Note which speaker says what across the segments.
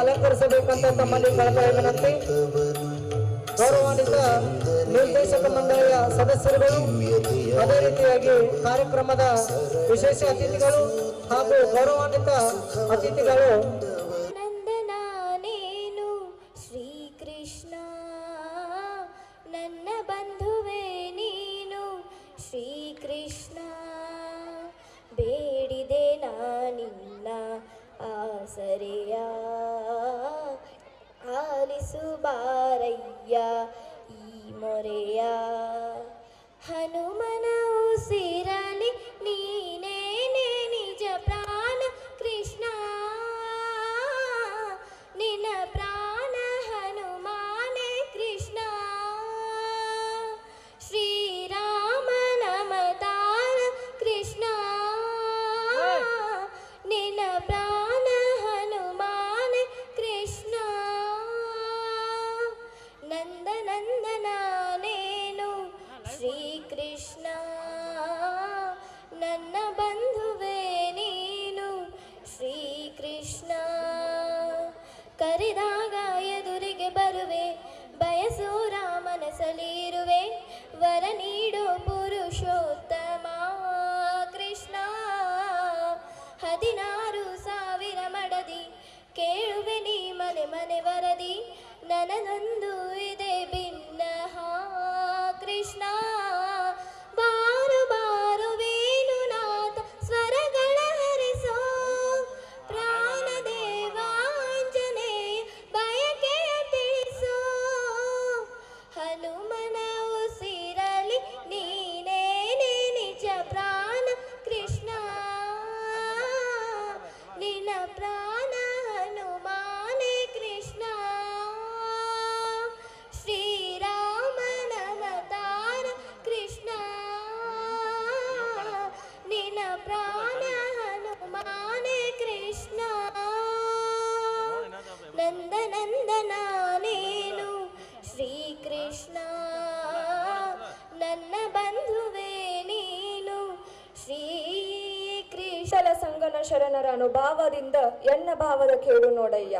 Speaker 1: ಅಲಂಕರಿಸಬೇಕಂತ ತಮ್ಮಲ್ಲಿ ಕಳಕಳಿಯ ವಿನಂತಿ. ಗೌರವಾನ್ವಿತ ನಿರ್ದೇಶಕ ಮಂಡಳಿಯ ಸದಸ್ಯರುಗಳು, ಅದೇ ರೀತಿಯಾಗಿ ಕಾರ್ಯಕ್ರಮದ ವಿಶೇಷ ಅತಿಥಿಗಳು ಹಾಗೂ ಗೌರವಾನ್ವಿತ ಅತಿಥಿಗಳು.
Speaker 2: ನಂದನಾನೇನು ಶ್ರೀಕೃಷ್ಣ, ನನ್ನ ಬಂಧುವೇ ನೀನು ಶ್ರೀಕೃಷ್ಣ, ಬೇಡಿದೆ ನಾನಿನ್ನ ಆಸರೆಯ, ಆಲಿಸು ಬಾರಯ್ಯ ಈ ಮೊರೆಯ. ಹನುಮನ ಉಸಿರಲಿ ನೀನೇನೆ ನಿಜ ಪ್ರಾಣ ಕೃಷ್ಣ, ನಿನ್ನ ಪ್ರಾಣ ಹನುಮಾನೆ ಕೃಷ್ಣ. ಶ್ರೀರಾಮನ ಅವತಾರ ಕೃಷ್ಣ, ನಿನ್ನ ಪ್ರಾಣ ಹನುಮಾನೆ ಕೃಷ್ಣ. ನಂದನಂದನಾನೇನು ಶ್ರೀಕೃಷ್ಣ, ನನ್ನ ಬಂಧುವೇ ನೀನು ಶ್ರೀಕೃಷ್ಣ. ಕರೆದಾಗ ಎದುರಿಗೆ ಬರುವೆ, ಬಯಸೋ ರಾಮನ ಸಲಿರುವೆ, ವರ ನೀಡೋ ಪುರುಷೋತ್ತಮ ಕೃಷ್ಣ. 16,000 ಮಡದಿ ಕೇಳುವೆ ನೀ ಮನೆ ಮನೆ ವರದಿ, ನನನೊಂದು ಇದೆ ಭಿನ್ನ ಕೃಷ್ಣ. ಬಾರು ಬಾರು ವೇಣುನಾಥ ಸ್ವರಗಳ ಹರಿಸೋ
Speaker 3: ಇಷ್ಟಲ ಸಂಗನ ಶರಣರ ಅನುಭಾವದಿಂದ ಎನ್ನ ಭಾವದ ಕೇಳು ನೋಡಯ್ಯ.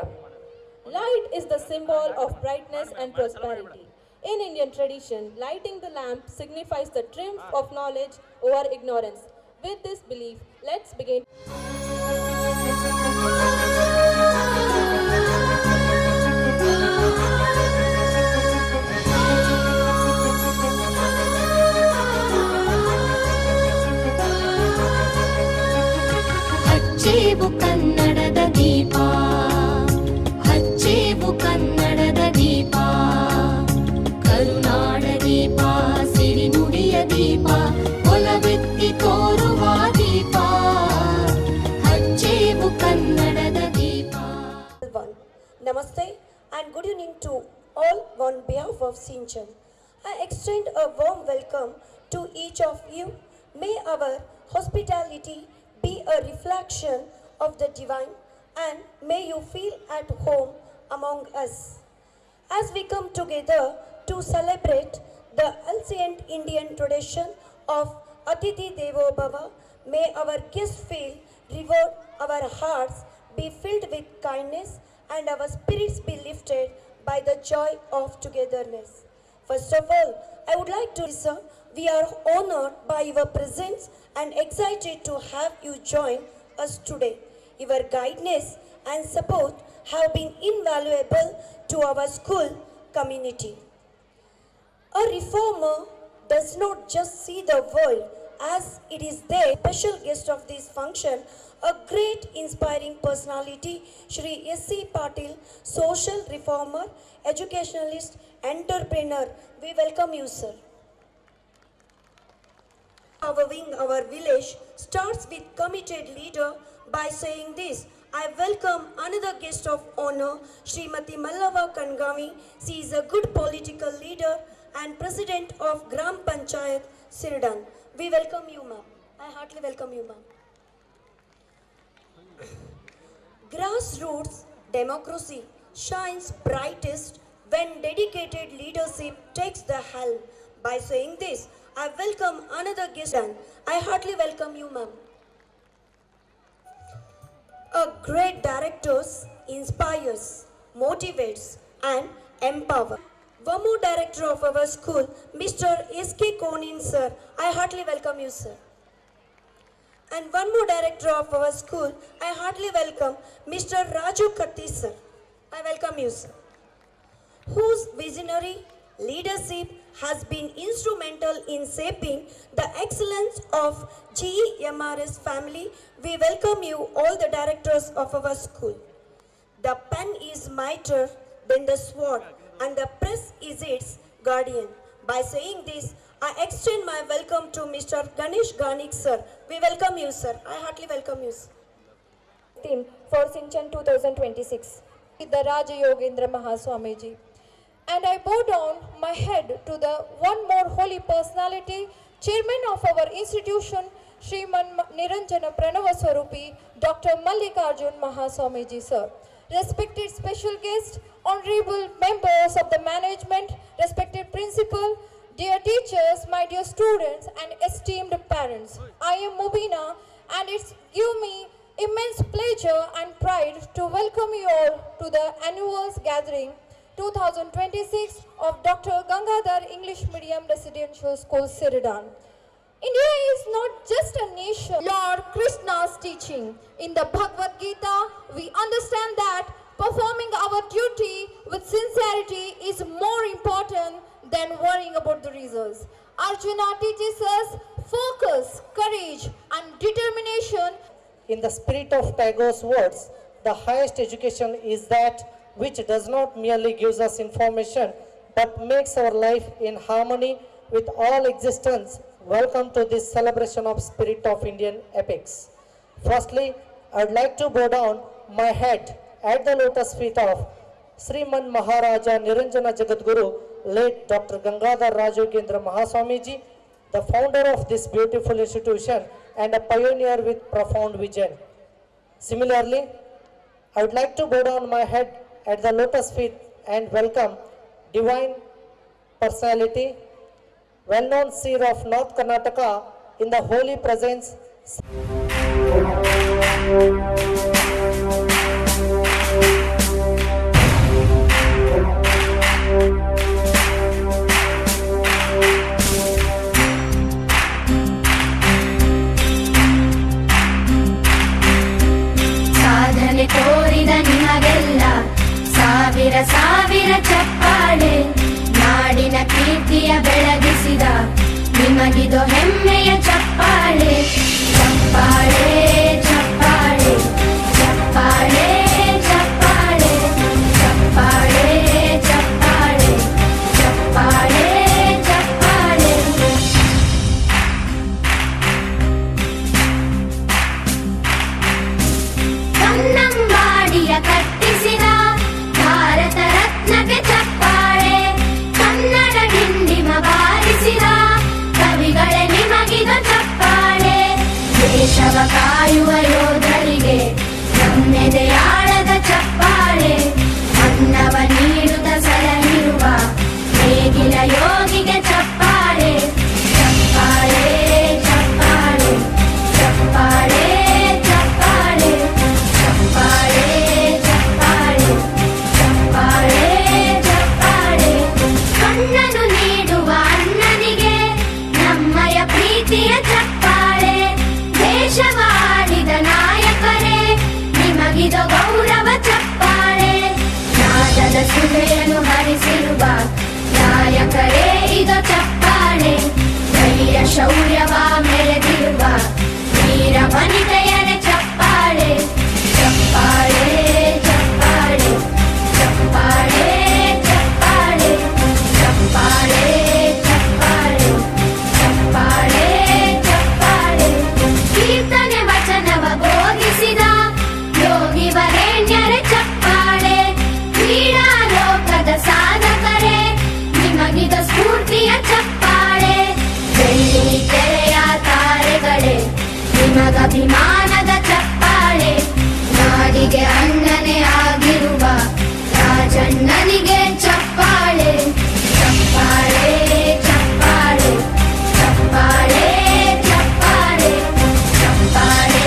Speaker 4: Light is the symbol of brightness and prosperity. In Indian tradition, lighting the lamp signifies the triumph of knowledge over ignorance. With this belief, let's begin.
Speaker 5: ಹಚ್ಚೇವು ಕನ್ನಡದ ದೀಪ, ಹಚ್ಚೇವು ಕನ್ನಡದ ದೀಪ, ಕರುನಾಡ ದೀಪ, ಸಿರಿನುಡಿಯ ದೀಪ, ಒಲವೆತ್ತಿ ತೋರುವ ದೀಪ, ಹಚ್ಚೇವು ಕನ್ನಡದ ದೀಪ.
Speaker 3: Namaste and good evening to all on behalf of Sinchan. I extend a warm welcome to each of you. May our hospitality be a reflection of the divine and may you feel at home among us. As we come together to celebrate the ancient Indian tradition of Atithi Devo Bhava, may our guests feel revered, our hearts be filled with kindness and our spirits be lifted by the joy of togetherness. First of all, I would like to say we are honored by your presence and excited to have you join us today. Your guidance and support have been invaluable to our school community. A reformer does not just see the world as it is their special guest of this function, a great inspiring personality, Shri S.C. Patil, social reformer, educationalist, entrepreneur. We welcome you, sir. Our village starts with committed leader by saying this. I welcome another guest of honor, Srimati Mallava Kangavi. She is a good political leader and president of Gram Panchayat, Sirdan. We welcome you, ma'am. I heartily welcome you, ma'am. Grassroots democracy shines brightest when dedicated leadership takes the helm. By saying this, I welcome another guest and I heartily welcome you, ma'am. A great director inspires, motivates and empowers. One more director of our school, Mr. S.K. Konin, sir. I heartily welcome you, sir. And one more director of our school, I heartily welcome Mr. Raju Katti, sir. I welcome you, sir. Whose visionary leadership has been instrumental in shaping the excellence of GEMRS family. We welcome you, all the directors of our school. The pen is mightier than the sword, and the press is its guardian. By saying this, I extend my welcome to Mr. Ganesh Ganik, sir. We welcome you, sir. I heartily welcome you, sir.
Speaker 6: Theme for Sinchan 2026 with the Raja Yogendra Mahaswamiji. And I bow down my head to the one more holy personality, chairman of our institution, Shriman Niranjana Pranavaswarupi, Dr. Mallikarjun Mahaswamiji, sir. Respected special guests, honorable members of the management, respected principal, dear teachers, my dear students and esteemed parents. I am Mubina and it's give me immense pleasure and pride to welcome you all to the annual gathering 2026 of Dr. Gangadhar English Medium Residential School, Siridan. India is not just a nation. Lord Krishna's teaching in the Bhagavad Gita, we understand that performing our duty with sincerity is more important than worrying about the results. Arjuna teaches us focus, courage and determination.
Speaker 1: In the spirit of Tagore's words, the highest education is that which does not merely gives us information but makes our life in harmony with all existence. Welcome to this celebration of Spirit of Indian Epics. Firstly, I would like to bow down my head at the lotus feet of Sriman Maharaja Niranjana Jagadguru, late Dr. Gangadhar Rajogendra Mahaswamiji, the founder of this beautiful institution and a pioneer with profound vision. Similarly, I would like to bow down my head at the lotus feet and welcome divine personality, well-known seer of North Karnataka in the holy presence.
Speaker 5: ಸಾಧನೆ ತೋರಿದ ನಿಮಗೆಲ್ಲ ಸಾವಿರ ಸಾವಿರ ಚಪ್ಪಾಳೆ. ನಾಡಿನ ಕೀರ್ತಿಯ ಬೆಳಗಿಸಿದ ನಿಮಗಿದು ಹೆಮ್ಮೆಯ ಚಪ್ಪಾಳೆ. ಚಪ್ಪಾಳೆ ಚಪ್ಪಾಳೆ ಚಪ್ಪಾಳೆ ಚಪ್ಪಾಳೆ ಚಪ್ಪಾಳೆ ಚಪ್ಪಾಳೆ ಚಪ್ಪಾಳೆ ಚಪ್ಪಾಳೆ. ಕನ್ನಂಬಾಡಿಯ ಕಟ್ಟಿಸಿದ ಭಾರತ ರತ್ನಕ್ಕೆ ಚಪ್ಪಾಳೆ. ಕನ್ನಡ ಡಿಂಡಿಮ ಬಾರಿಸಿದ ಕವಿಗಳೇ ನಿಮಗಿದು ಚಪ್ಪಾಳೆ. ದೇಶವ ಕಾಯುವ ಯೋಧರಿಗೆ ನಮ್ಮೆದೆಯಾಳದ ಚಪ್ಪಾಳೆ. ಅನ್ನವ ನೀಡುತ್ತ ಸಲಹಿರುವ ನೇಗಿಲ ಯೋಗಿಗೆ ಚಪ್ಪಾಳೆ. ಚಪ್ಪಾಳೆ ಚಪ್ಪಾಳೆ ಚಪ್ಪಾಳೆ ಚಪ್ಪಾಳೆ ಚಪ್ಪಾಳೆ ಚಪ್ಪಾಳೆ ಚಪ್ಪಾಳೆ ಚಪ್ಪಾಳೆ. ಕಣ್ಣನು ನೀಡುವ ಅಣ್ಣನಿಗೆ ನಮ್ಮಯ ಪ್ರೀತಿಯ ಚಪ್ಪಾಳೆ. ದೇಶವಾಳಿದ ನಾಯಕರೇ ನಿಮಗಿದು ಗೌರವ ಚಪ್ಪಾಳೆ. ನಾದದ ಸುಧೆಯನ್ನು ಹರಿಸಿರುವ ನಾಯಕರೇ ಇದು ಚಪ್ಪಾಳೆ. ಧೈರ್ಯ ಶೌರ್ಯವ ಮೆರೆದಿರುವ ವೀರ ವನಿತೆಯರೇ ಚಪ್ಪಾಳೆ. ಚಪ್ಪಾಳೆ ಚಪ್ಪಾಳೆ ಚಪ್ಪಾಳೆ ಚಪ್ಪಾಳೆ ಚಪ್ಪಾಳೆ ಚಪ್ಪಾಳೆ ಚಪ್ಪಾಳೆ ಚಪ್ಪಾಳೆ. ಕೀರ್ತನೆ ವಚನವ ಬೋಧಿಸಿದ ಯೋಗಿ ವರೇಣ್ಯರೇ ಚಪ್ಪಾಳೆ. ಕ್ರೀಡಾ ಲೋಕದ ಸಾಧಕರೇ ನಿಮಗಿದ ಸ್ಫೂರ್ತಿಯ ಚಪ್ಪಾಳೆ. ಬೆಳ್ಳಿ ತೆರೆಯ ತಾರೆಗಳೇ ನಿಮಗಭಿಮಾನದ ಚಪ್ಪಾಳೆ. ನಾಡಿಗೆ ಅಣ್ಣನೇ ಆಗಿರುವ ರಾಜಣ್ಣನಿಗೆ ಚಪ್ಪಾಳೆ. ಚಪ್ಪಾಳೆ ಚಪ್ಪಾಳೆ ಚಪ್ಪಾಳೆ ಚಪ್ಪಾಳೆ ಚಪ್ಪಾಳೆ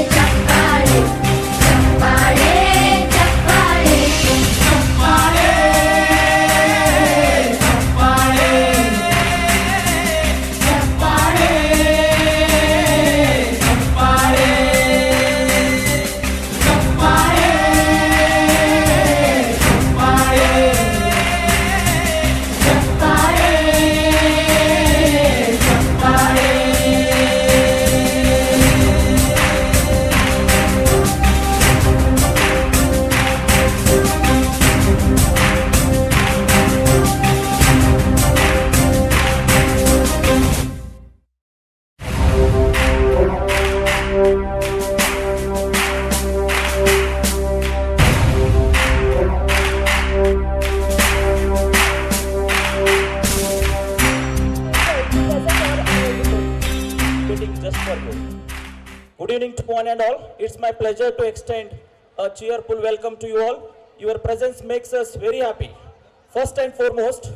Speaker 5: ಚಪ್ಪಾಳೆ ಚಪ್ಪಾಳೆ ಚಪ್ಪಾಳೆ ಚಪ್ಪಾಳೆ ಚಪ್ಪಾಳೆ
Speaker 7: Just for you. Good evening to one and all. It's my pleasure to extend a cheerful welcome to you all. Your presence makes us very happy. First and foremost,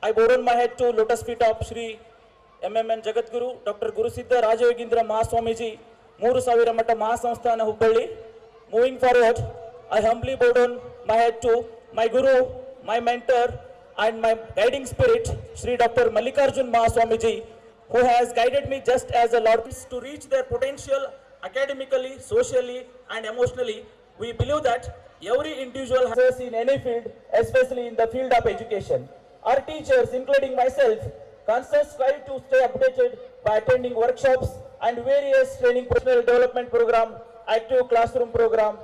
Speaker 7: I bow down my head to lotus feet of Shri MMN Jagadguru, Dr. Gurusiddha Rajayogindra Mahaswamiji, 3000 Matta Mahasamsthana Hubballi. Moving forward, I humbly bow down my head to my Guru, my mentor, and my guiding spirit, Shri Dr. Mallikarjun Mahaswamiji, who has guided me just as a Lord to reach their potential academically, socially, and emotionally. We believe that every individual has in any field, especially in the field of education. Our teachers, including myself, constantly strive to stay updated by attending workshops and various training professional development program, active classroom program.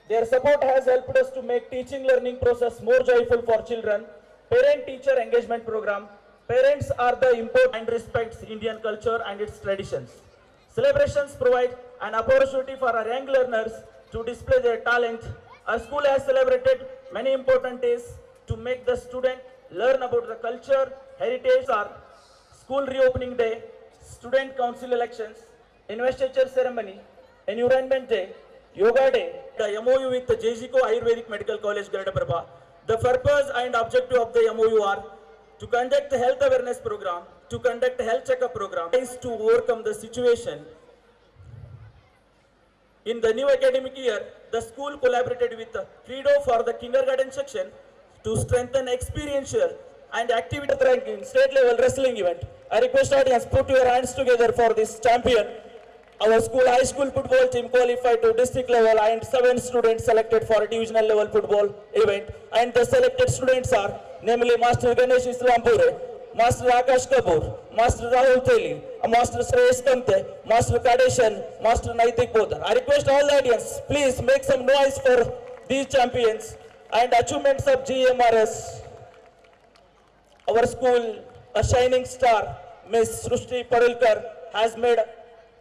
Speaker 7: Their support has helped us to make teaching learning process more joyful for children. Parent-teacher engagement program. Parents are the important and respects Indian culture and its traditions. Celebrations provide an opportunity for our young learners to display their talent. Our school has celebrated many important days to make the student learn about the culture, heritage. Our school reopening day, student council elections, investiture ceremony, environment day, yoga day, the MOU with the JZCO Ayurvedic Medical College, Garadaprabha. The purpose and objective of the MOU are to conduct a health awareness program, to conduct a health checkup program, is to overcome the situation. In the new academic year, the school collaborated with Credo for the kindergarten section to strengthen experiential and activity ranking state level wrestling event. I request audience put your hands together for this champion. Our school high school football team qualified to district level and 7 students selected for a divisional level football event. And the selected students are namely Master Ganesh Islampure, Master Akash Kapoor, Master Rahul Teli, Master Suresh Kamte, Master Kadeshan, Master Naitik Bodhar. I request all the audience, please make some noise for these champions and achievements of GMRS. Our school, a shining star, Miss Srushti Parulkar, has made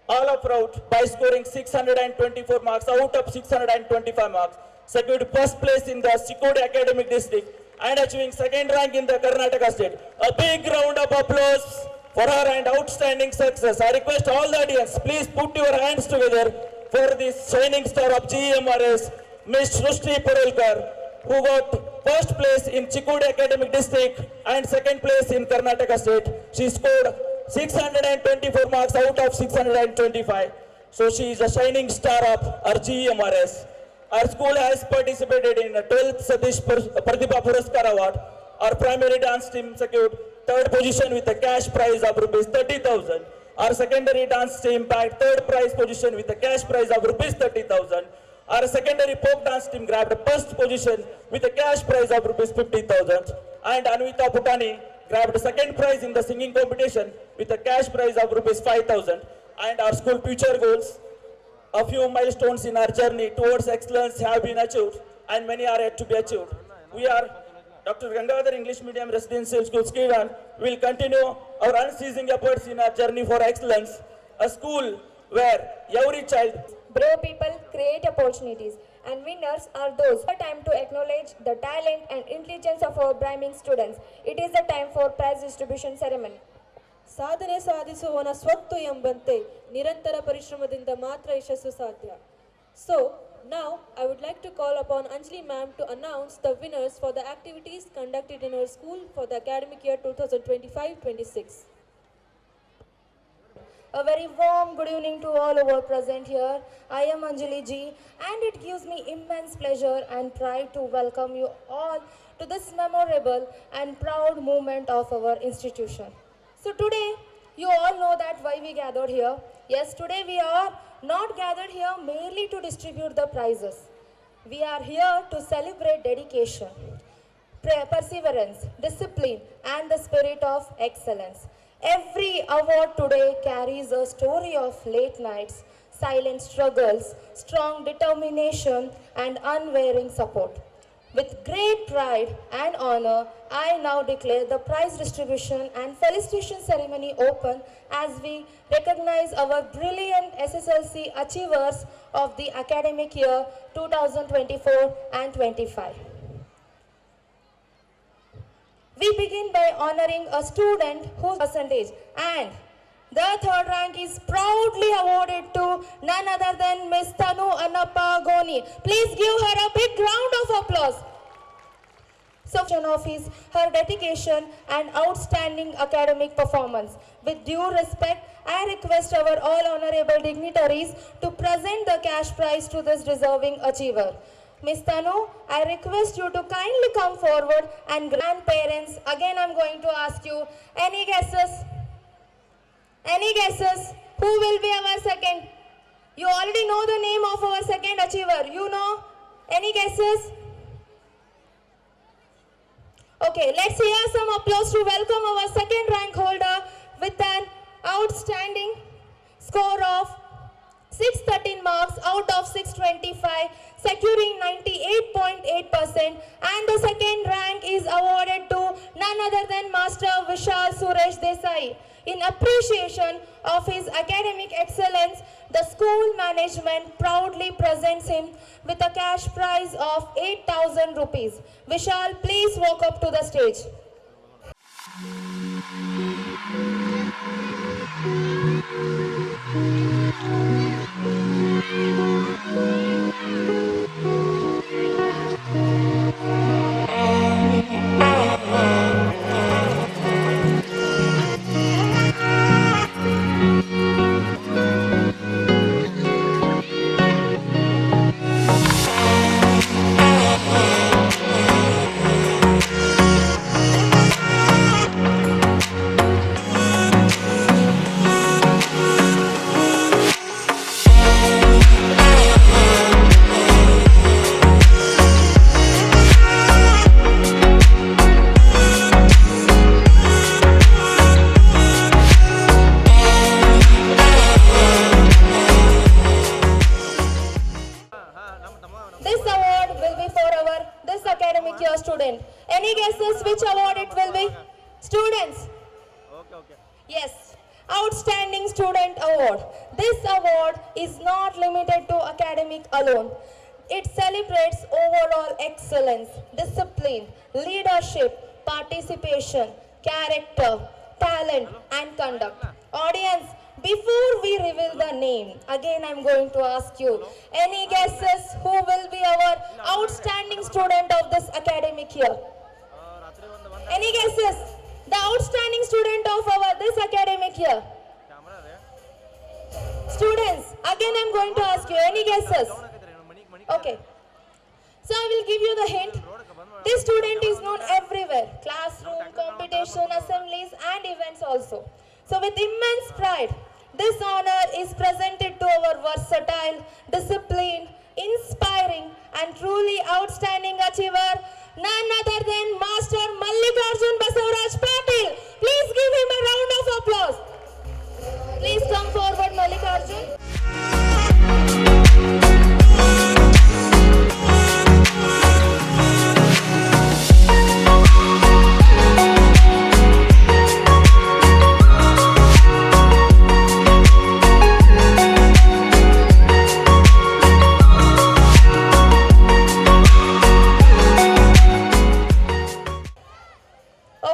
Speaker 7: all are proud by scoring 624 marks out of 625 marks, secured first place in the Sikode Academic District and achieving second rank in the Karnataka State. A big round of applause for her and outstanding success. I request all the audience, please put your hands together for this shining star of GMRS, Ms. Srushti Parulkar, who got first place in Chikode Academic District and second place in Karnataka State. She scored 624 marks out of 625. So she is a shining star of our GMRS. Our school has participated in the 12th Satish Pratibha Puraskar Award. Our primary dance team secured third position with a cash prize of rupees 30,000. Our secondary dance team bagged third prize position with a cash prize of rupees 30,000. Our secondary folk dance team grabbed first position with a cash prize of rupees 50,000. And Anvita Putani grabbed second prize in the singing competition with a cash prize of rupees 5,000. And our school future goals, a few milestones in our journey towards excellence have been achieved and many are yet to be achieved. We are Dr. Gangadhar English Medium Residential School, Skivan. We will continue our unceasing efforts in our journey for excellence. A school where every child.
Speaker 6: Brave people create opportunities, and winners are those. It's time to acknowledge the talent and intelligence of our brimming students. It is the time for prize distribution ceremony.
Speaker 4: ಸಾಧನೆ ಸಾಧಿಸುವವನ ಸ್ವತ್ತು ಎಂಬಂತೆ ನಿರಂತರ ಪರಿಶ್ರಮದಿಂದ ಮಾತ್ರ ಯಶಸ್ಸು ಸಾಧ್ಯ. So now I would like to call upon Anjali ma'am to announce the winners for the activities conducted in our school for the academic year 2025-26.
Speaker 6: A very warm good evening to all who are present here. I am Anjali ji, and it gives me immense pleasure and pride to welcome you all to this memorable and proud moment of our institution. So today, you all know that why we gathered here. Yes, today we are not gathered here merely to distribute the prizes. We are here to celebrate dedication, perseverance, discipline, and the spirit of excellence. Every award today carries a story of late nights, silent struggles, strong determination, and unwavering support. With great pride and honor, I now declare the prize distribution and felicitation ceremony open as we recognize our brilliant SSLC achievers of the academic year 2024 and 25. We begin by honoring a student whose percentage, and the third rank is proudly awarded to none other than Ms. Tanu Annappa Goni. Please give her a big round of applause. So, of her dedication and outstanding academic performance. With due respect, I request our all honorable dignitaries to present the cash prize to this deserving achiever. Ms. Tanu, I request you to kindly come forward, and grandparents, again I'm going to ask you, any guesses? Any guesses? Who will be our second? You already know the name of our second achiever. You know? Any guesses? Okay, let's hear some applause to welcome our second rank holder with an outstanding score of 613 marks out of 625, securing 98.8%, and the second rank is awarded to none other than Master Vishal Suresh Desai. In appreciation of his academic excellence, the school management proudly presents him with a cash prize of 8,000 rupees. Vishal, please walk up to the stage. student. Any guesses which award it will be? Students? Yes, Outstanding Student Award. This award is not limited to academic alone. It celebrates overall excellence, discipline, leadership, participation, character, talent, and conduct. Audience, before we reveal the name, again I'm going to ask you, any guesses who will be our outstanding student of this academic year? Any guesses? The outstanding student of our this academic year? Students, again I'm going to ask you, any guesses? Okay. So I will give you the hint. This student is known everywhere. Classroom, competition, assemblies and events also. So with immense pride, this honor is presented to our versatile, disciplined, inspiring and truly outstanding achiever, none other than Master Mallikarjun Basavaraj Patil. Please give him a round of applause. Please come forward, Mallikarjun.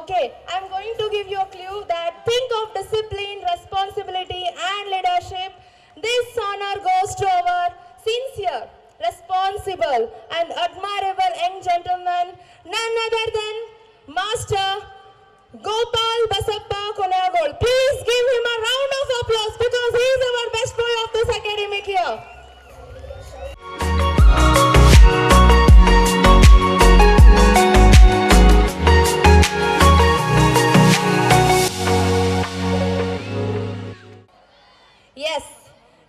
Speaker 6: Okay, I'm going to give you a clue that think of discipline, responsibility and leadership. This honor goes to our sincere, responsible and admirable young gentleman, none other than Master Gopal Basappa Konagol. Please give him a round of applause because he is our best boy of this academic year. Yes,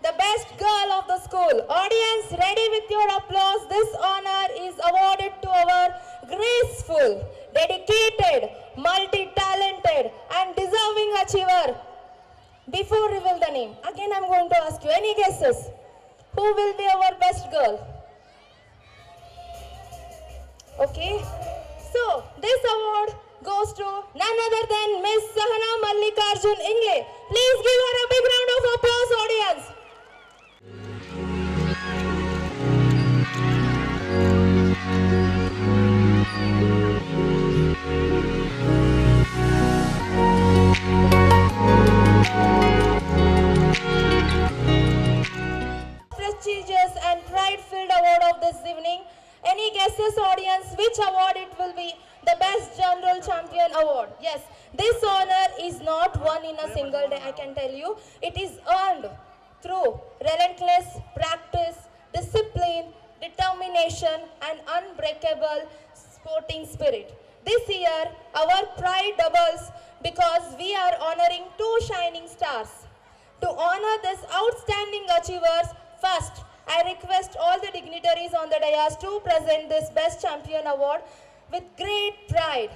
Speaker 6: the best girl of the school. Audience, ready with your applause. This honor is awarded to our graceful, dedicated, multi-talented and deserving achiever. Before reveal the name, again I'm going to ask you, any guesses? Who will be our best girl? Okay, so this award goes to none other than Miss Sahana Mallikarjun Ingle. Please give her a big round of applause, audience. Prestigious and pride-filled award of this evening. Any guesses, audience, which award it will be? The Best General Champion Award. Yes, this honor is not won in a single day, I can tell you. It is earned through relentless practice, discipline, determination and unbreakable sporting spirit. This year, our pride doubles because we are honoring two shining stars. To honor these outstanding achievers, first, I request all the dignitaries on the dais to present this Best Champion Award with great pride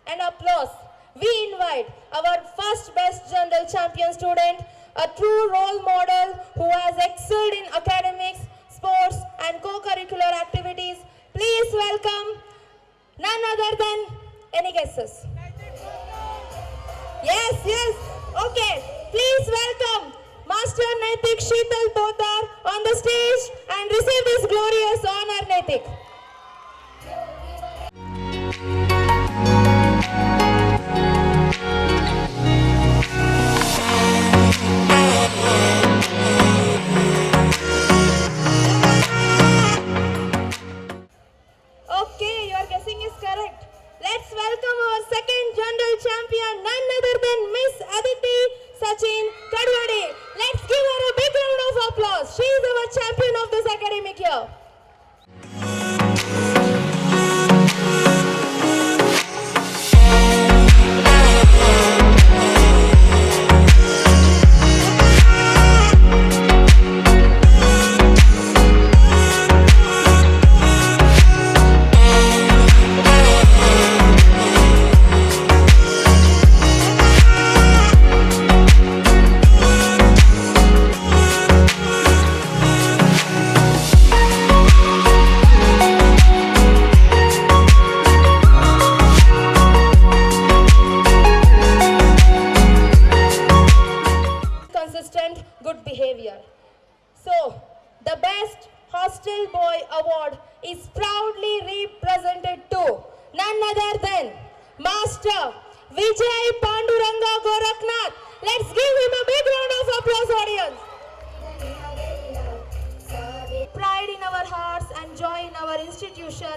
Speaker 6: and applause. We invite our first Best General Champion student, a true role model who has excelled in academics, sports and co-curricular activities. Please welcome none other than, any guesses? Yes, okay. Please welcome Master Naitik Sheetal Poddar on the stage and receive this glorious honor, Naitik. Okay, your guessing is correct. Let's welcome our second general champion, none other than Miss Aditi Sachin Kadwade. Let's give her a big round of applause. She is our champion of this academic year. Hostel Boy Award is proudly represented to none other than Master Vijay Panduranga Goraknath. Let's give him a big round of applause, audience. Pride in our hearts and joy in our institution,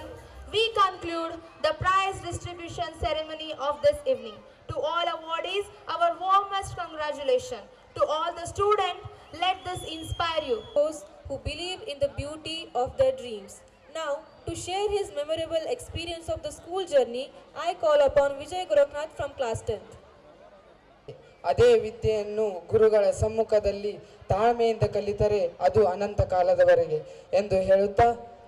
Speaker 6: we conclude the prize distribution ceremony of this evening. To all awardees, our warmest congratulations. To all the students, let this inspire you.
Speaker 4: Those who believe in the beauty of their dreams. Now, to share his memorable experience of the school journey, I call upon Vijay Goraknath from class 10th.
Speaker 8: ಅದೇ ವಿದ್ಯೆಯನ್ನು ಗುರುಗಳ ಸಮ್ಮುಖದಲ್ಲಿ ತಾಳ್ಮೆಯಿಂದ ಕಲಿತರೆ ಅದು ಅನಂತ ಕಾಲದವರೆಗೆ ಎಂದು ಹೇಳುತ್ತಾ,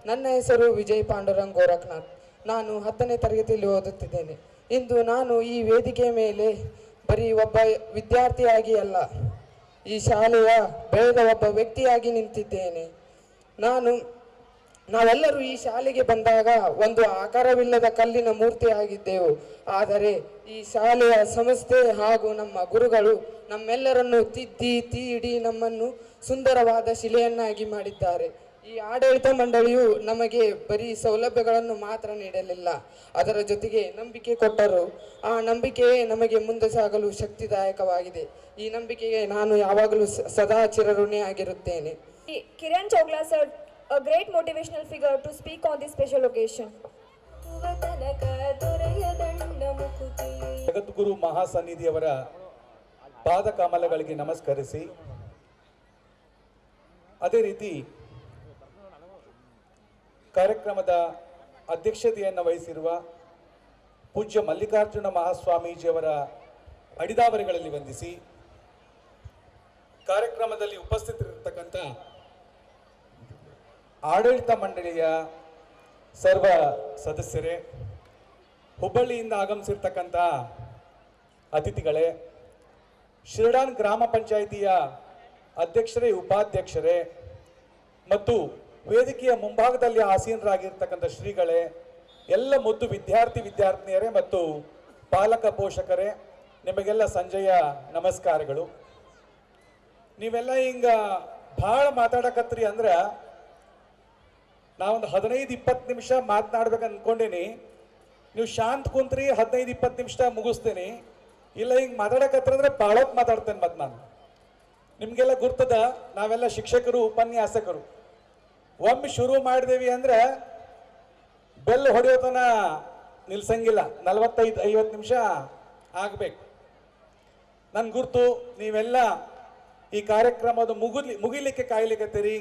Speaker 8: ನನ್ನ ಹೆಸರು ವಿಜಯ್ ಪಾಂಡುರಂಗ್ ಗೋರಖ್ನಾಥ್. ನಾನು 10ನೇ ತರಗತಿಯಲ್ಲಿ ಓದುತ್ತಿದ್ದೇನೆ. ಇಂದು ನಾನು ಈ ವೇದಿಕೆ ಮೇಲೆ ಬರೀ ಒಬ್ಬ ವಿದ್ಯಾರ್ಥಿಯಾಗಿ ಅಲ್ಲ, ಈ ಶಾಲೆಯ ಬೆಳೆದ ಒಬ್ಬ ವ್ಯಕ್ತಿಯಾಗಿ ನಿಂತಿದ್ದೇನೆ. ನಾವೆಲ್ಲರೂ ಈ ಶಾಲೆಗೆ ಬಂದಾಗ ಒಂದು ಆಕಾರವಿಲ್ಲದ ಕಲ್ಲಿನ ಮೂರ್ತಿಯಾಗಿದ್ದೆವು. ಆದರೆ ಈ ಶಾಲೆಯ ಸಂಸ್ಥೆ ಹಾಗೂ ನಮ್ಮ ಗುರುಗಳು ನಮ್ಮೆಲ್ಲರನ್ನು ತಿದ್ದಿ ತೀಡಿ ನಮ್ಮನ್ನು ಸುಂದರವಾದ ಶಿಲೆಯನ್ನಾಗಿ ಮಾಡಿದ್ದಾರೆ. ಈ ಆಡಳಿತ ಮಂಡಳಿಯು ನಮಗೆ ಬರೀ ಸೌಲಭ್ಯಗಳನ್ನು ಮಾತ್ರ ನೀಡಲಿಲ್ಲ, ಅದರ ಜೊತೆಗೆ ನಂಬಿಕೆ ಕೊಟ್ಟರು. ಆ ನಂಬಿಕೆಯೇ ನಮಗೆ ಮುಂದೆ ಸಾಗಲು ಶಕ್ತಿದಾಯಕವಾಗಿದೆ. ಈ ನಂಬಿಕೆಗೆ ನಾನು ಯಾವಾಗಲೂ ಸದಾ ಚಿರಋಣಿಯಾಗಿರುತ್ತೇನೆ.
Speaker 6: Kiran Chogla sir, a great motivational figure to speak on this special occasion.
Speaker 9: ಜಗದ್ಗುರು ಮಹಾಸನ್ನಿಧಿಯವರ ಪಾದ ಕಮಲಗಳಿಗೆ ನಮಸ್ಕರಿಸಿ, ಅದೇ ರೀತಿ ಕಾರ್ಯಕ್ರಮದ ಅಧ್ಯಕ್ಷತೆಯನ್ನು ವಹಿಸಿರುವ ಪೂಜ್ಯ ಮಲ್ಲಿಕಾರ್ಜುನ ಮಹಾಸ್ವಾಮೀಜಿಯವರ ಅಡಿದಾವರಿಗಳಲ್ಲಿ ವಂದಿಸಿ, ಕಾರ್ಯಕ್ರಮದಲ್ಲಿ ಉಪಸ್ಥಿತರಿರತಕ್ಕಂಥ ಆಡಳಿತ ಮಂಡಳಿಯ ಸರ್ವ ಸದಸ್ಯರೇ, ಹುಬ್ಬಳ್ಳಿಯಿಂದ ಆಗಮಿಸಿರ್ತಕ್ಕಂಥ ಅತಿಥಿಗಳೇ, ಶಿರಡಾನ್ ಗ್ರಾಮ ಪಂಚಾಯಿತಿಯ ಅಧ್ಯಕ್ಷರೇ, ಉಪಾಧ್ಯಕ್ಷರೇ ಮತ್ತು ವೇದಿಕೆಯ ಮುಂಭಾಗದಲ್ಲಿ ಆಸೀನರಾಗಿರ್ತಕ್ಕಂಥ ಶ್ರೀಗಳೇ, ಎಲ್ಲ ಮುದ್ದು ವಿದ್ಯಾರ್ಥಿನಿಯರೇ ಮತ್ತು ಪಾಲಕ ಪೋಷಕರೇ, ನಿಮಗೆಲ್ಲ ಸಂಜೆಯ ನಮಸ್ಕಾರಗಳು. ನೀವೆಲ್ಲ ಹಿಂಗ ಭಾಳ ಮಾತಾಡಕತ್ರಿ ಅಂದ್ರೆ ನಾವೊಂದು 15-20 ನಿಮಿಷ ಮಾತನಾಡ್ಬೇಕು ಅಂದ್ಕೊಂಡೇನಿ. ನೀವು ಶಾಂತ ಕುಂತ್ರಿ 15-20 ನಿಮಿಷ ಮುಗಿಸ್ತೇನೆ. ಇಲ್ಲ ಹಿಂಗೆ ಮಾತಾಡಕತ್ರ ಅಂದ್ರೆ ಭಾಳೊತ್ತು ಮಾತಾಡ್ತೇನೆ. ಮತ್ತು ನಾನು ನಿಮಗೆಲ್ಲ ಗುರ್ತದ, ನಾವೆಲ್ಲ ಶಿಕ್ಷಕರು, ಉಪನ್ಯಾಸಕರು. ಒಮ್ಮೆ ಶುರು ಮಾಡಿದೇವಿ ಅಂದ್ರೆ ಬೆಲ್ ಹೊಡೆಯೋತನ ನಿಲ್ಸಂಗಿಲ್ಲ, 45-50 ನಿಮಿಷ ಆಗಬೇಕು. ನನ್ನ ಗುರ್ತು ನೀವೆಲ್ಲ ಈ ಕಾರ್ಯಕ್ರಮದ ಮುಗಿಲಿಕ್ಕೆ ಕಾಯ್ಲಿಕ್ಕತ್ತೀರಿ.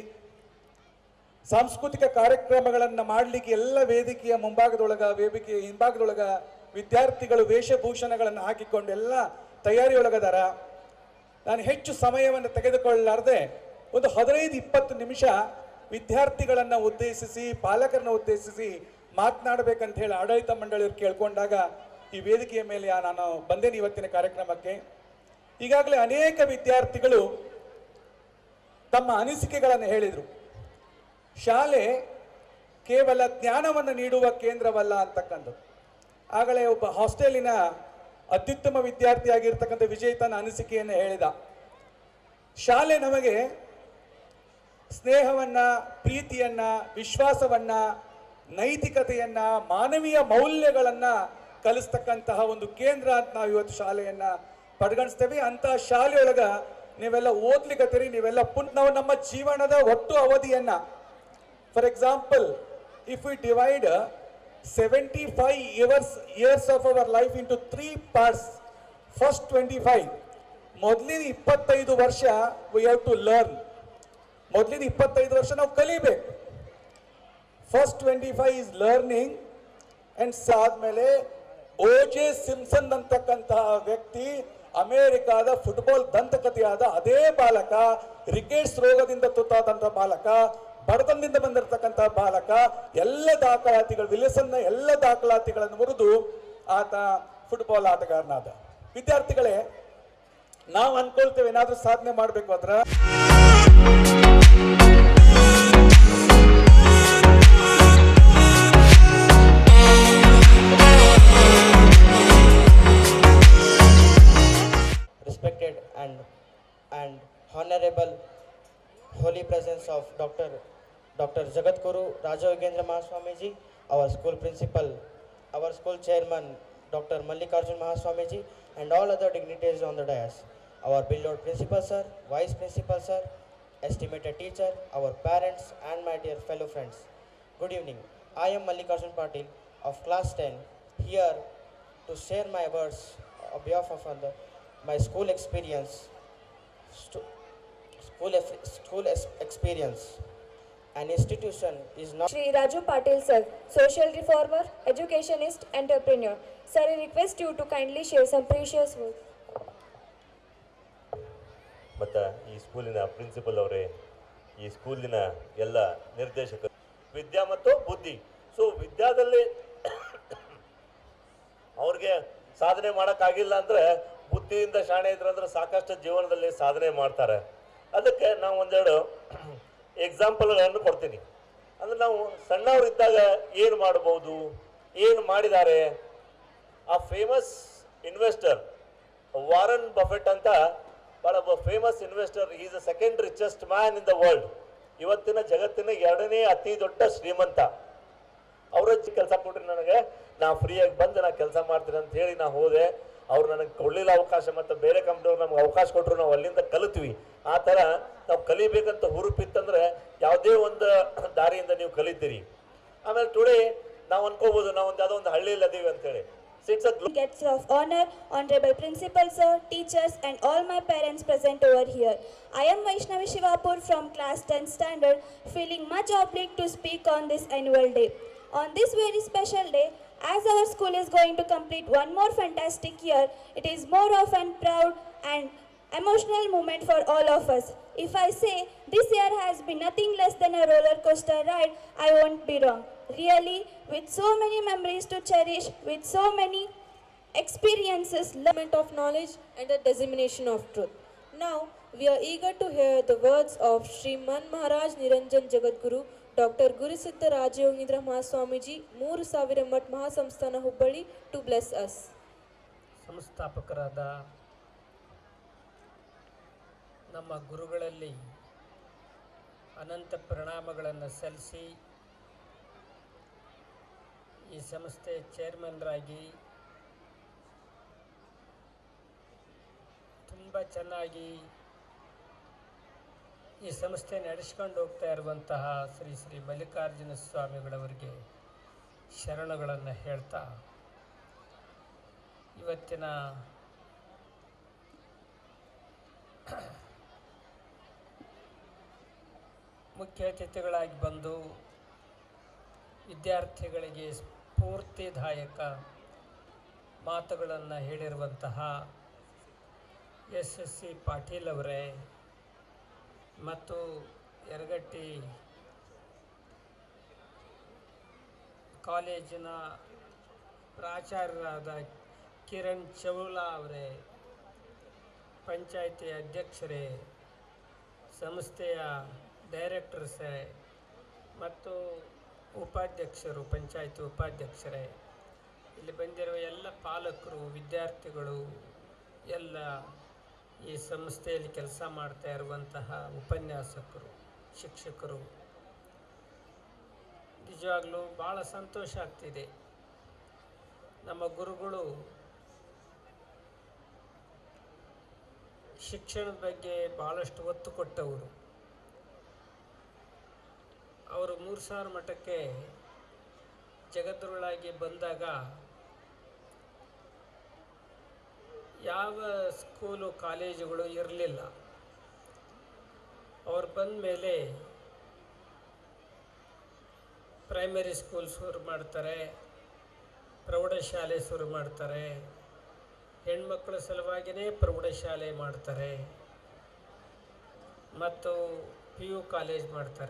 Speaker 9: ಸಾಂಸ್ಕೃತಿಕ ಕಾರ್ಯಕ್ರಮಗಳನ್ನು ಮಾಡಲಿಕ್ಕೆ ಎಲ್ಲ ವೇದಿಕೆಯ ಮುಂಭಾಗದೊಳಗ, ವೇದಿಕೆಯ ಹಿಂಭಾಗದೊಳಗ ವಿದ್ಯಾರ್ಥಿಗಳು ವೇಷಭೂಷಣಗಳನ್ನು ಹಾಕಿಕೊಂಡು ಎಲ್ಲ ತಯಾರಿಯೊಳಗದಾರ. ನಾನು ಹೆಚ್ಚು ಸಮಯವನ್ನು ತೆಗೆದುಕೊಳ್ಳಲಾರದೆ ಒಂದು 15-20 ನಿಮಿಷ ವಿದ್ಯಾರ್ಥಿಗಳನ್ನು ಉದ್ದೇಶಿಸಿ, ಪಾಲಕರನ್ನು ಉದ್ದೇಶಿಸಿ ಮಾತನಾಡಬೇಕಂತ ಹೇಳಿ ಆಡಳಿತ ಮಂಡಳಿಯವರು ಕೇಳ್ಕೊಂಡಾಗ ಈ ವೇದಿಕೆಯ ಮೇಲೆ ನಾನು ಬಂದೇನೆ ಇವತ್ತಿನ ಕಾರ್ಯಕ್ರಮಕ್ಕೆ. ಈಗಾಗಲೇ ಅನೇಕ ವಿದ್ಯಾರ್ಥಿಗಳು ತಮ್ಮ ಅನಿಸಿಕೆಗಳನ್ನು ಹೇಳಿದರು. ಶಾಲೆ ಕೇವಲ ಜ್ಞಾನವನ್ನು ನೀಡುವ ಕೇಂದ್ರವಲ್ಲ ಅಂತಕ್ಕಂಥದ್ದು. ಆಗಲೇ ಒಬ್ಬ ಹಾಸ್ಟೆಲಿನ ಅತ್ಯುತ್ತಮ ವಿದ್ಯಾರ್ಥಿಯಾಗಿರ್ತಕ್ಕಂಥ ವಿಜಯ್ ತನ್ನ ಅನಿಸಿಕೆಯನ್ನು ಹೇಳಿದ. ಶಾಲೆ ನಮಗೆ ಸ್ನೇಹವನ್ನ, ಪ್ರೀತಿಯನ್ನ, ವಿಶ್ವಾಸವನ್ನ, ನೈತಿಕತೆಯನ್ನ, ಮಾನವೀಯ ಮೌಲ್ಯಗಳನ್ನ ಕಲಿಸ್ತಕ್ಕಂತಹ ಒಂದು ಕೇಂದ್ರ ಅಂತ ನಾವು ಇವತ್ತು ಶಾಲೆಯನ್ನ ಪರಿಗಣಿಸ್ತೇವೆ. ಅಂತಹ ಶಾಲೆಯೊಳಗ ನೀವೆಲ್ಲ ಓದ್ಲಿಕ್ಕತ್ತೀರಿ. ನೀವೆಲ್ಲ ನಾವು ನಮ್ಮ ಜೀವನದ ಒಟ್ಟು ಅವಧಿಯನ್ನ, for example, if we divide 75 years of our life into 3 parts. First 25, ಮೊದಲಿನ 25 ವರ್ಷ we have to learn. ಮೊದಲಿನ 25 ವರ್ಷ ನಾವು ಕಲಿಬೇಕು. First 25 is learning. ಅಂಡ್ ಆದ್ಮೇಲೆ O.J. ಸಿಂಪ್ಸನ್ ಅಂತಕ್ಕಂತಹ ವ್ಯಕ್ತಿ, ಅಮೆರಿಕಾದ ಫುಟ್ಬಾಲ್ ದಂತಕಥೆಯಾದ ಅದೇ ಬಾಲಕ, ರಿಕೆಟ್ಸ್ ರೋಗದಿಂದ ತುತ್ತಾದಂತಹ ಬಾಲಕ, ಬಡತನದಿಂದ ಬಂದಿರತಕ್ಕಂತಹ ಬಾಲಕ, ಎಲ್ಲ ದಾಖಲಾತಿಗಳು, ವಿಲಿಸನ್ನ ಎಲ್ಲ ದಾಖಲಾತಿಗಳನ್ನು ಮುರಿದು ಆತ ಫುಟ್ಬಾಲ್ ಆಟಗಾರನಾದ. ವಿದ್ಯಾರ್ಥಿಗಳೇ, ನಾವು ಅನ್ಕೊಳ್ತೇವೆ ಏನಾದ್ರೂ ಸಾಧನೆ ಮಾಡಬೇಕು ಅಂದ್ರೆ
Speaker 10: respected and honorable holy presence of Dr. Dr. Jagadguru Rajayogendra Mahaswamiji, our school principal, our school chairman, Dr. Mallikarjun Mahaswamiji, and all other dignitaries on the dais, our beloved principal sir, vice principal sir, estimated teacher, our parents, and my dear fellow friends. Good evening. I am Mallikarjun Patil of class 10, here to share my words on behalf of my school experience. Experience. An institution is not.
Speaker 6: Shri Raju Patil sir, social reformer, educationist, entrepreneur. Sir, I request you to kindly share some precious words.
Speaker 11: ಮತ್ತು ಈ ಸ್ಕೂಲಿನ principal ಅವರೇ, ಈ ಸ್ಕೂಲಿನ ಎಲ್ಲ ನಿರ್ದೇಶಕರು, ವಿದ್ಯಾ ಮತ್ತು ಬುದ್ಧಿ. ಸೊ ವಿದ್ಯಾದಲ್ಲಿ ಅವ್ರಿಗೆ ಸಾಧನೆ ಮಾಡೋಕ್ಕಾಗಿಲ್ಲ ಅಂದರೆ ಬುದ್ಧಿಯಿಂದ ಶಾಣೆ ಇದ್ರಂದ್ರೆ ಸಾಕಷ್ಟು ಜೀವನದಲ್ಲಿ ಸಾಧನೆ ಮಾಡ್ತಾರೆ. ಅದಕ್ಕೆ ನಾವು ಒಂದೆರಡು ಎಕ್ಸಾಂಪಲ್ಗಳನ್ನು ಕೊಡ್ತೀನಿ. ಅಂದರೆ ನಾವು ಸಣ್ಣವರಿದ್ದಾಗ ಏನು ಮಾಡ್ಬೋದು, ಏನು ಮಾಡಿದ್ದಾರೆ. ಆ ಫೇಮಸ್ ಇನ್ವೆಸ್ಟರ್ ವಾರನ್ ಬಫೆಟ್ ಅಂತ ಭಾಳ famous investor, is the second richest man in the world. ಇವತ್ತಿನ ಜಗತ್ತಿನ 2ನೇ ಅತಿ ದೊಡ್ಡ ಶ್ರೀಮಂತ. ಅವರ ಕೆಲಸ ಕೊಟ್ಟರೆ ನನಗೆ, ನಾ ಫ್ರೀಯಾಗಿ ಬಂದು ನಾ ಕೆಲಸ ಮಾಡ್ತೀನಿ ಅಂತ ಹೇಳಿ ನಾ ಹೋದೆ. ಅವ್ರು ನನಗೆ ಕೊಡಲಿಲ್ಲ ಅವಕಾಶ, ಮತ್ತು ಬೇರೆ ಕಂಪ್ನಿಯವ್ರು ನಮ್ಗೆ ಅವಕಾಶ ಕೊಟ್ಟರು, ನಾವು ಅಲ್ಲಿಂದ ಕಲಿತ್ವಿ. ಆ ಥರ ನಾವು ಕಲಿಬೇಕಂತ ಹುರುಪಿತ್ತಂದ್ರೆ ಯಾವುದೇ ಒಂದು ದಾರಿಯಿಂದ ನೀವು ಕಲಿತೀರಿ. ಆಮೇಲೆ ಟುಡೇ ನಾವು ಅನ್ಕೋಬೋದು ನಾವು ಯಾವುದೋ ಒಂದು ಹಳ್ಳಿಯಲ್ಲಿ ಅದೀವಿ ಅಂತೇಳಿ.
Speaker 2: Guests of honor, honorable principal sir, teachers, and all my parents present over here. I am Vaishnavi Shivapur from class 10 standard, feeling much obliged to speak on this annual day. On this very special day, as our school is going to complete one more fantastic year, it is more of a proud and emotional moment for all of us. If I say this year has been nothing less than a roller coaster ride, I won't be wrong. Really, with so many memories to cherish, with so many experiences,
Speaker 4: Learnment of knowledge and the dissemination of truth. Now, we are eager to hear the words of Shri Man Maharaj Niranjan Jagadguru, Dr. Gurisiddha Rajayogendra Mahaswamiji, 3000 Math Mahasamsthana Hubballi, to bless us.
Speaker 12: ಸಂಸ್ಥಾಪಕರಾದ ನಮ್ಮ ಗುರುಗಳಲ್ಲಿ ಅನಂತ ಪ್ರಣಾಮಗಳನ್ನು ಸಲ್ಲಿಸಿ ಈ ಸಂಸ್ಥೆ ಚೇರ್ಮನ್ರಾಗಿ ತುಂಬ ಚೆನ್ನಾಗಿ ಈ ಸಂಸ್ಥೆ ನಡೆಸ್ಕೊಂಡು ಹೋಗ್ತಾ ಇರುವಂತಹ ಶ್ರೀ ಶ್ರೀ ಮಲ್ಲಿಕಾರ್ಜುನ ಸ್ವಾಮಿಗಳವರಿಗೆ ಶರಣಗಳನ್ನು ಹೇಳ್ತಾ, ಇವತ್ತಿನ ಮುಖ್ಯ ಅತಿಥಿಗಳಾಗಿ ಬಂದು ವಿದ್ಯಾರ್ಥಿಗಳಿಗೆ ಸ್ಫೂರ್ತಿದಾಯಕ ಮಾತುಗಳನ್ನು ಹೇಳಿರುವಂತಹ SSC ಪಾಟೀಲ್ ಅವರೇ ಮತ್ತು ಯರಗಟ್ಟಿ ಕಾಲೇಜಿನ ಪ್ರಾಚಾರ್ಯರಾದ ಕಿರಣ್ ಚೌಲಾ ಅವರೇ, ಪಂಚಾಯಿತಿ ಅಧ್ಯಕ್ಷರೇ, ಸಂಸ್ಥೆಯ ಡೈರೆಕ್ಟರ್ಸೇ ಮತ್ತು ಉಪಾಧ್ಯಕ್ಷರು, ಪಂಚಾಯಿತಿ ಉಪಾಧ್ಯಕ್ಷರೇ, ಇಲ್ಲಿ ಬಂದಿರುವ ಎಲ್ಲ ಪಾಲಕರು, ವಿದ್ಯಾರ್ಥಿಗಳು, ಎಲ್ಲ ಈ ಸಂಸ್ಥೆಯಲ್ಲಿ ಕೆಲಸ ಮಾಡ್ತಾ ಇರುವಂತಹ ಉಪನ್ಯಾಸಕರು, ಶಿಕ್ಷಕರು, ನಿಜವಾಗ್ಲೂ ಭಾಳ ಸಂತೋಷ ಆಗ್ತಿದೆ. ನಮ್ಮ ಗುರುಗಳು ಶಿಕ್ಷಣದ ಬಗ್ಗೆ ಭಾಳಷ್ಟು ಒತ್ತು ಕೊಟ್ಟವರು. ಅವರು 3000 ಮಠಕ್ಕೆ ಜಗದ್ಗುರುಳಾಗಿ ಬಂದಾಗ ಯಾವ ಸ್ಕೂಲು ಕಾಲೇಜುಗಳು ಇರಲಿಲ್ಲ. ಅವ್ರು ಬಂದ ಮೇಲೆ ಪ್ರೈಮರಿ ಸ್ಕೂಲ್ ಶುರು ಮಾಡ್ತಾರೆ, ಪ್ರೌಢಶಾಲೆ ಶುರು ಮಾಡ್ತಾರೆ, ಹೆಣ್ಮಕ್ಳ ಸಲುವಾಗಿಯೇ ಪ್ರೌಢಶಾಲೆ ಮಾಡ್ತಾರೆ ಮತ್ತು PU ಕಾಲೇಜ್ ಮಾಡ್ತಾರೆ.